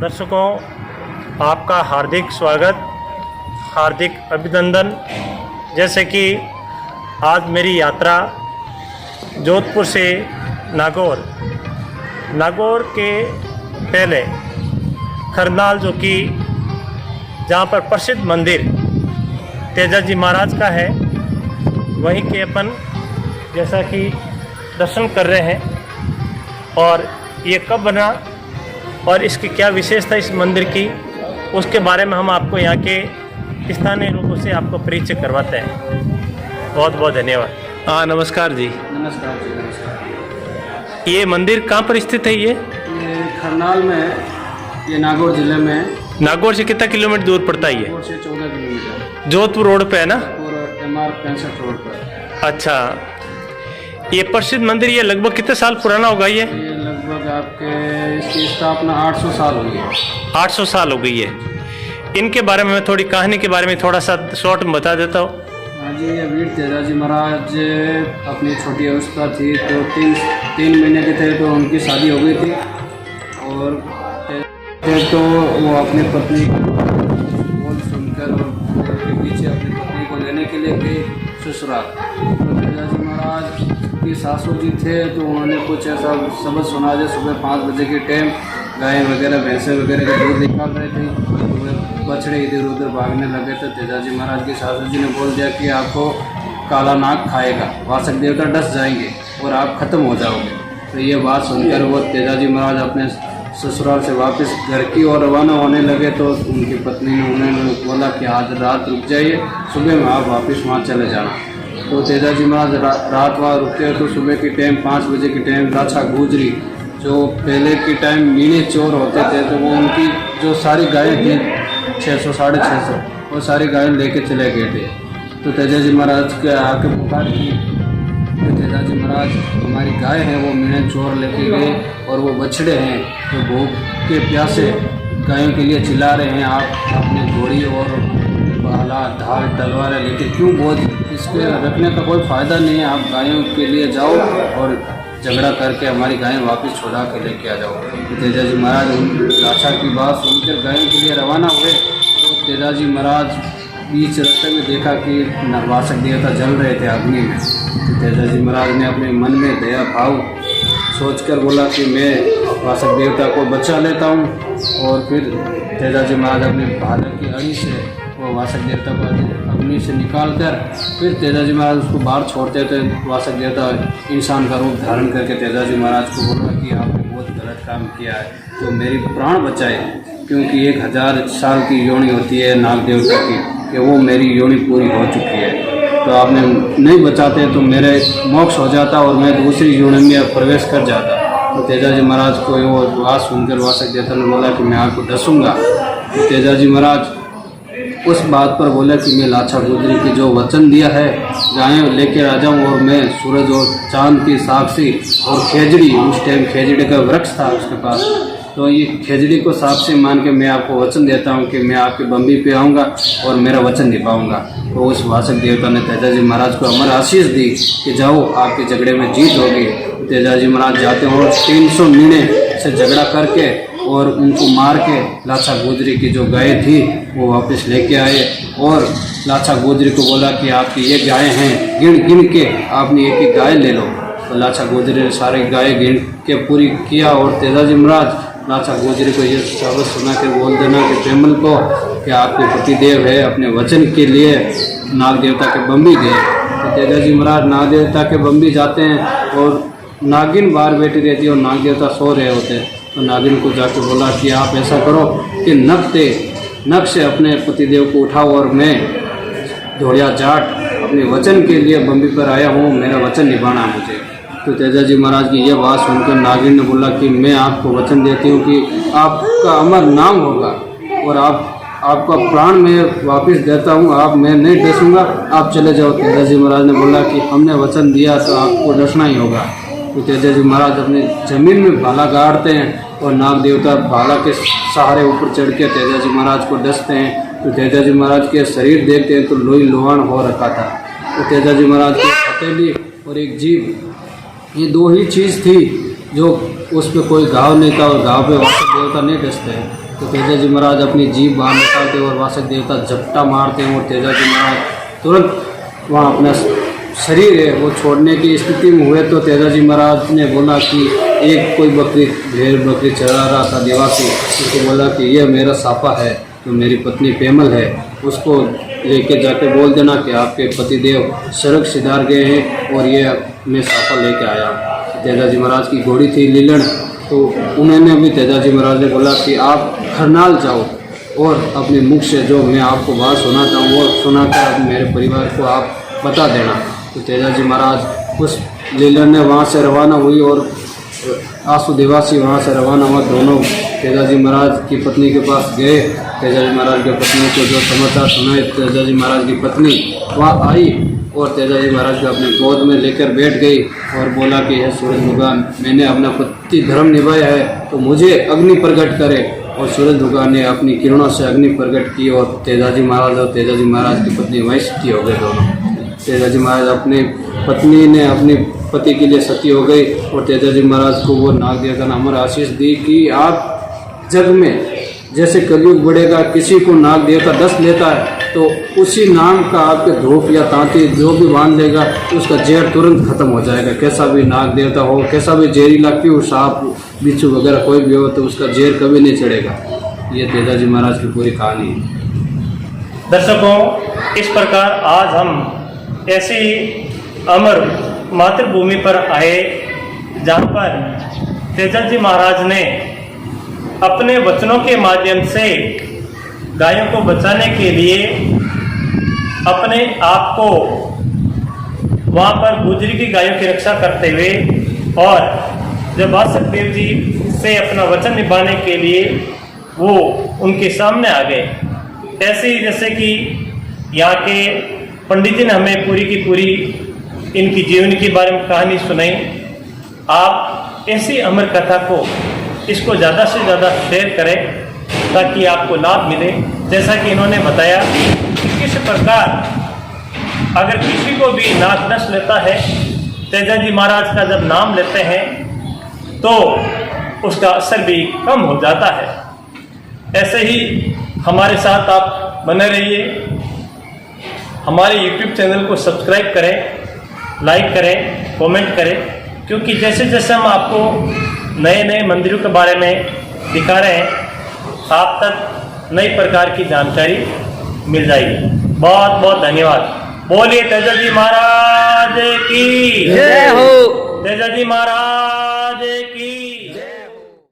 दर्शकों, आपका हार्दिक स्वागत, हार्दिक अभिनंदन। जैसे कि आज मेरी यात्रा जोधपुर से नागौर के पहले खरनाल, जो कि जहाँ पर प्रसिद्ध मंदिर तेजाजी महाराज का है, वहीं के अपन जैसा कि दर्शन कर रहे हैं। और ये कब बना और इसकी क्या विशेषता इस मंदिर की, उसके बारे में हम आपको यहाँ के स्थानीय लोगों से आपको परिचय करवाते हैं। बहुत बहुत धन्यवाद। हाँ, नमस्कार जी। नमस्कार जी, नमस्कार। ये मंदिर कहाँ पर स्थित है? ये खरनाल में है, ये नागौर जिले में है। नागौर से कितना किलोमीटर दूर पड़ता है? ये नागौर से 14 किलोमीटर, जोधपुर रोड पे है ना? और MR 65 रोड पर। अच्छा, ये प्रसिद्ध मंदिर ये लगभग कितने साल पुराना होगा? ये लगभग आपके इसकी स्थापना 800 साल हुई है। 800 साल हो गई है। इनके बारे में मैं थोड़ी कहानी के बारे में थोड़ा सा शॉर्ट में बता देता हूँ। हाँ जी, ये वीर तेजाजी महाराज अपनी छोटी अवस्था थी तो तीन महीने के थे तो उनकी शादी हो गई थी, और तो वो अपनी पत्नी का बोल सुनकर और पीछे अपनी पत्नी को लेने के लिए गए ससुराल। तो तेजाजी महाराज की सासू जी थे तो उन्होंने कुछ ऐसा सबक सुना जो सुबह 5 बजे के टाइम गाय वगैरह भैंसे वगैरह के दूध निकाल रहे थे, तो बछड़े इधर उधर भागने लगे। तो तेजाजी महाराज की सासू जी ने बोल दिया कि आपको काला नाग खाएगा, वासक देवता डस जाएंगे और आप खत्म हो जाओगे। तो ये बात सुनकर वो तेजाजी महाराज अपने ससुराल से वापस घर की ओर रवाना होने लगे। तो उनकी पत्नी ने उन्हें बोला कि आज रात रुक जाइए, सुबह में आप वापस वहाँ चले जाना। तो तेजाजी महाराज रात वहाँ रुके। तो सुबह के टाइम 5 बजे के टाइम लाछा गुजरी, जो पहले के टाइम मीणे चोर होते थे, तो वो उनकी जो सारी गायें थी 600 साढ़े 600, वो सारी गायें लेके चले गए थे। तो तेजाजी महाराज के आके पुकार की, तो तेजाजी महाराज हमारी गाय है वो मीणे चोर लेके गए और वो बछड़े हैं तो भूख के प्यासे गायों के लिए चिल्ला रहे हैं, आप अपने घोड़ी और भाला ढाल तलवारें लेके क्यों बोझ इसके रखने का कोई फ़ायदा नहीं है, आप गायों के लिए जाओ और झगड़ा करके हमारी गायें वापस छुड़ा के लेके आ जाओ। तो तेजाजी महाराज लाछा की बात सुनकर गायों के लिए रवाना हुए। तो तेजाजी महाराज बीच रास्ते में देखा कि वासक देवता जल रहे थे अग्नि में। तो तेजाजी महाराज ने अपने मन में दया भाव सोचकर बोला कि मैं वासक देवता को बचा लेता हूँ, और फिर तेजाजी महाराज अपने भाले की अड़ी से वो वासक देवता को अग्नि से निकाल कर फिर तेजाजी महाराज उसको बाहर छोड़ते थे। वासक देवता इंसान का रूप धारण करके तेजाजी महाराज को बोला कि आपने बहुत गलत काम किया है, तो मेरी प्राण बचाए, क्योंकि 1000 साल की योनि होती है नाग देवता की, कि वो मेरी योनि पूरी हो चुकी है, तो आपने नहीं बचाते तो मेरे मोक्ष हो जाता और मैं दूसरी योनि में प्रवेश कर जाता। तो तेजाजी महाराज को वो बात सुनकर वासक देवता ने बोला कि मैं आपको डसूंगा। तो तेजाजी महाराज उस बात पर बोला कि मैं लाछा गुजरी की जो वचन दिया है गायें लेकर आ जाऊँ, और मैं सूरज और चांद की साक्षी और खेजड़ी, उस टाइम खेजड़ी का वृक्ष था उसके पास, तो ये खेजड़ी को साक्षी मान के मैं आपको वचन देता हूँ कि मैं आपके बम्बी पे आऊँगा और मेरा वचन निभाऊंगा। तो उस वासक देवता ने तेजाजी महाराज को अमर आशीष दी कि जाओ आपके झगड़े में जीत होगी। तेजाजी महाराज जाते हैं और 300 मीणे से झगड़ा करके और उनको मार के लाछा गुजरी की जो गाय थी वो वापस लेके आए, और लाछा गुजरी को बोला कि आपकी ये गायें हैं, गिन के आपने एक गाय ले लो। तो लाछा गुजरी ने सारी गाय गिन के पूरी किया, और तेजाजी महाराज लाछा गुजरी को ये सबक सुना के बोल देना कि प्रेमल को कि आपके पतिदेव है अपने वचन के लिए नाग देवता के बम्बी गए। तो तेजाजी महाराज नाग देवता के बम्बी जाते हैं और नागिन बाहर बैठी रहती है और नाग देवता सो रहे होते हैं। तो नागिन को जाके बोला कि आप ऐसा करो कि नख से अपने पतिदेव को उठाओ और मैं धोया जाट अपने वचन के लिए बम्बी पर आया हूँ, मेरा वचन निभाना है मुझे। तो तेजाजी महाराज की यह बात सुनकर नागिन ने बोला कि मैं आपको वचन देती हूँ कि आपका अमर नाम होगा और आपका प्राण मैं वापस देता हूँ, आप मैं नहीं डसूंगा, आप चले जाओ। तेजाजी महाराज ने बोला कि हमने वचन दिया तो आपको डसना ही होगा। तो तेजाजी महाराज अपने जमीन में भाला गाड़ते हैं और नाग देवता भाला के सहारे ऊपर चढ़ के तेजाजी महाराज को डसते हैं। तो तेजाजी महाराज के शरीर देखते हैं तो लोही लोहान हो रखा था। तो तेजाजी महाराज की हथेली और एक जीभ, ये 2 ही चीज़ थी जो उस पर कोई घाव नहीं था और घाव पे वासक देवता नहीं डसते हैं, तो तेजा जी महाराज अपनी जीभ बाहर निकालते और वासक देवता झपटा मारते हैं और तेजा जी महाराज तुरंत वहाँ अपना शरीर है वो छोड़ने की स्थिति में हुए। तो तेजा जी महाराज ने बोला कि एक कोई बकरी भेड़ बकरी चरा रहा था देवासी, उसको बोला कि यह मेरा साफा है, तो मेरी पत्नी पेमल है, उसको लेके जाके बोल देना कि आपके पतिदेव सड़क सिधार गए हैं और ये मैं साफा लेके आया। तेजा जी महाराज की घोड़ी थी लीलन, तो उन्होंने भी तेजा जी महाराज ने बोला कि आप खरनाल जाओ और अपने मुख से जो मैं आपको बात सुनाता हूँ वो सुनाकर मेरे परिवार को आप बता देना। तो तेजा जी महाराज उस लीलन ने वहाँ से रवाना हुई और आंसू देवासी वहाँ से रवाना हुआ। दोनों तेजा जी महाराज की पत्नी के पास गए। तेजा जी महाराज की पत्नी को जो समाचार सुनाए, तेजा जी महाराज की पत्नी वहाँ आई और तेजा जी महाराज को अपने गोद में लेकर बैठ गई और बोला कि यह सूरज भगवान, मैंने अपना पति धर्म निभाया है तो मुझे अग्नि प्रकट करे। और सूरज भगवान ने अपनी किरणों से अग्नि प्रकट की और तेजा जी महाराज और तेजा जी महाराज की पत्नी वहीं सती हो गए दोनों। तेजा जी महाराज अपनी पत्नी ने अपने पति के लिए सती हो गई और तेजा जी महाराज को वो नाग देवता ने अमर आशीष दी कि आप जग में जैसे कलयुग बढ़ेगा, किसी को नाग देवता डस लेता है तो उसी नाम का आपके धूप या तांती जो भी बांध लेगा उसका जहर तुरंत खत्म हो जाएगा। कैसा भी नाग देवता हो, कैसा भी जहरीला क्यों सांप बिच्छू वगैरह कोई भी हो तो उसका जहर कभी नहीं चढ़ेगा। ये तेजा जी महाराज की पूरी कहानी है। दर्शकों, इस प्रकार आज हम ऐसी अमर मातृभूमि पर आए जहाँ पर तेजा जी महाराज ने अपने वचनों के माध्यम से गायों को बचाने के लिए अपने आप को वहाँ पर गुजरी की गायों की रक्षा करते हुए और जब वासक देव जी से अपना वचन निभाने के लिए वो उनके सामने आ गए। ऐसे ही जैसे कि यहाँ के पंडित जी ने हमें पूरी की पूरी इनकी जीवन के बारे में कहानी सुनाई। आप ऐसी अमर कथा को इसको ज़्यादा से ज़्यादा शेयर करें ताकि आपको लाभ मिले। जैसा कि इन्होंने बताया कि किस प्रकार अगर किसी को भी नाग डस लेता है, तेजा जी महाराज का जब नाम लेते हैं तो उसका असर भी कम हो जाता है। ऐसे ही हमारे साथ आप बने रहिए। हमारे YouTube चैनल को सब्सक्राइब करें, लाइक करें, कमेंट करें, क्योंकि जैसे जैसे हम आपको नए नए मंदिरों के बारे में दिखा रहे हैं आप तक नई प्रकार की जानकारी मिल जाएगी। बहुत बहुत धन्यवाद। बोलिए तेजा जी महाराज की जय हो। तेजा जी महाराज